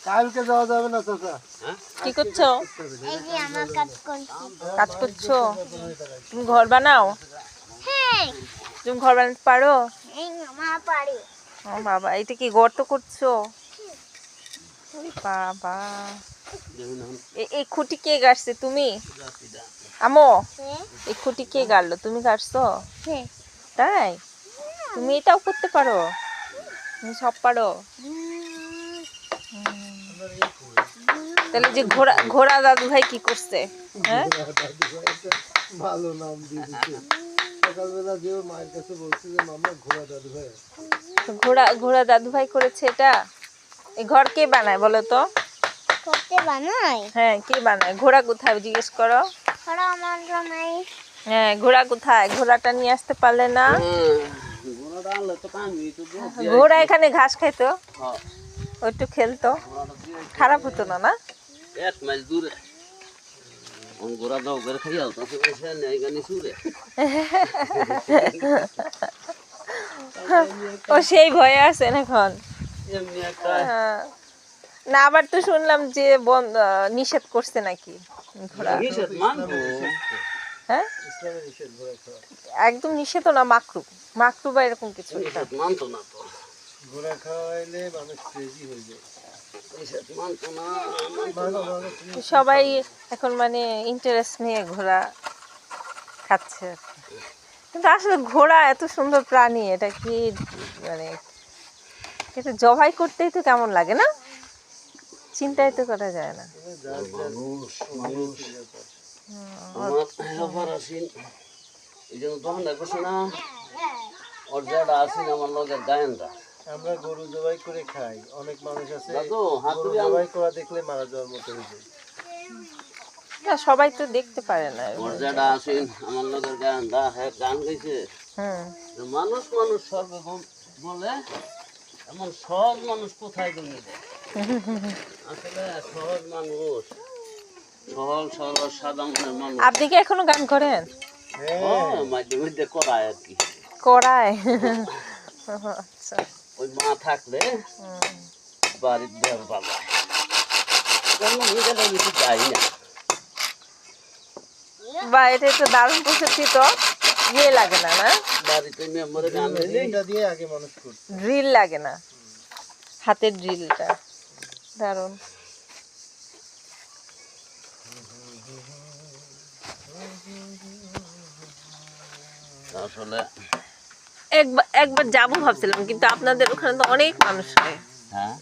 কালকে যাওয়া যাবে না চাচা। কি করছো? এই যে আমার কাজ করছি। কাজ করছো? তুমি ঘর বানাও? হ্যাঁ, তুমি ঘর বানাতে পারো? এই মা পারে। ও বাবা, এটা কি গর্ত করছো? ওরে বাবা, এই খুঁটি কে গাড়ছে? তুমি? আমো, হ্যাঁ, এই খুঁটি কে গাড়লো? তুমি গাড়ছো? হ্যাঁ। তাই? তুমি এটাও করতে পারো? তুমি সব পারো? তাহলে যে ঘোড়া ঘোড়া দাদু ভাই কি করছে? হ্যাঁ, ভালো নাম দিয়ে দিচ্ছে। সকালবেলা যে ওর মায়ের কাছে বলছে যে মামা ঘোড়া দাদু ভাই। ঘোড়া ঘোড়া দাদু ভাই করেছে এটা। এই ঘর কে বানায় বলো তো? করতে বানাই। হ্যাঁ, কে বানায়? ঘোড়া কোথায় জিজ্ঞেস করো। ওরা আমার বানাই। হ্যাঁ, ঘোড়া কোথায়? ঘোড়াটা নিয়ে আসতে পারলে না? ঘোড়া এখানে ঘাস খাইতো, ওইটু খেলতো, খারাপ হতো না? না, এক মাইল দূরে ঘোরা দাও করে খাই আলতো এখানে সুরে ও সেই ভয়ে আছেন এখন। এমনি একটা হ্যাঁ। না, আবার তো শুনলাম যে নিষেধ করছে নাকি ঘোড়া। নিষেধ মানবো হ্যাঁ, ইসলামে নিষেধ ঘোড়া খাওয়া। একদম নিষেধ না, মাকরু মাকরু বা এরকম কিছু একটা। নিষেধ মানতো না তো ঘোড়া খাওয়াইলে মানুষ ক্রেজি হয়ে যায়। নিষেধ মানতো না ভালো ভালো সবাই এখন মানে ইন্টারেস্ট নিয়ে ঘোড়া খাচ্ছে আর কি। কিন্তু আসলে ঘোড়া এত সুন্দর প্রাণী, এটা কি মানে এটা জবাই করতেই তো কেমন লাগে না, চিন্তাই তো করা যায় না। মানুষ মানুষ আমার ব্যাপার আসিন এই জন্য তখন দেখছি না ওর যারা আসিন আমার লগের গায়নরা আমরা গরু জবাই করে খাই, অনেক মানুষ আছে দাদু হাত গরু তুলে জবাই করা দেখলে মারা যাওয়ার মতো হয়ে যায়। না, সবাই তো দেখতে পারে না। ওর যারা আসিন আমার লগের গায়নরা হ্যাঁ গান গাইছে হুম, মানুষ মানুষ সর্ব বলে এমন সহজ মানুষ কোথায় জন্মে দেয় আসলে সহজ মানুষ সহজ সরল সাদা মনের মানুষ আপনি কি এখনো গান করেন? মাঝে মধ্যে করায় আর কি করায়? আচ্ছা। ওই মা থাকলে বাড়ির দেওয়ার বাবা কেন নিয়ে গেলে বেশি যাই না বা এটা একটু দারুণ পদ্ধতি তো, ইয়ে লাগে না? না, বাড়িতে মেম্বারে গান হইলে এটা দিয়ে আগে মানুষ করতো। ড্রিল লাগে না, হাতের ড্রিলটা দারুণ। আসলে একবার একবার যাবো ভাবছিলাম, কিন্তু আপনাদের ওখানে তো অনেক মানুষ হয়। হ্যাঁ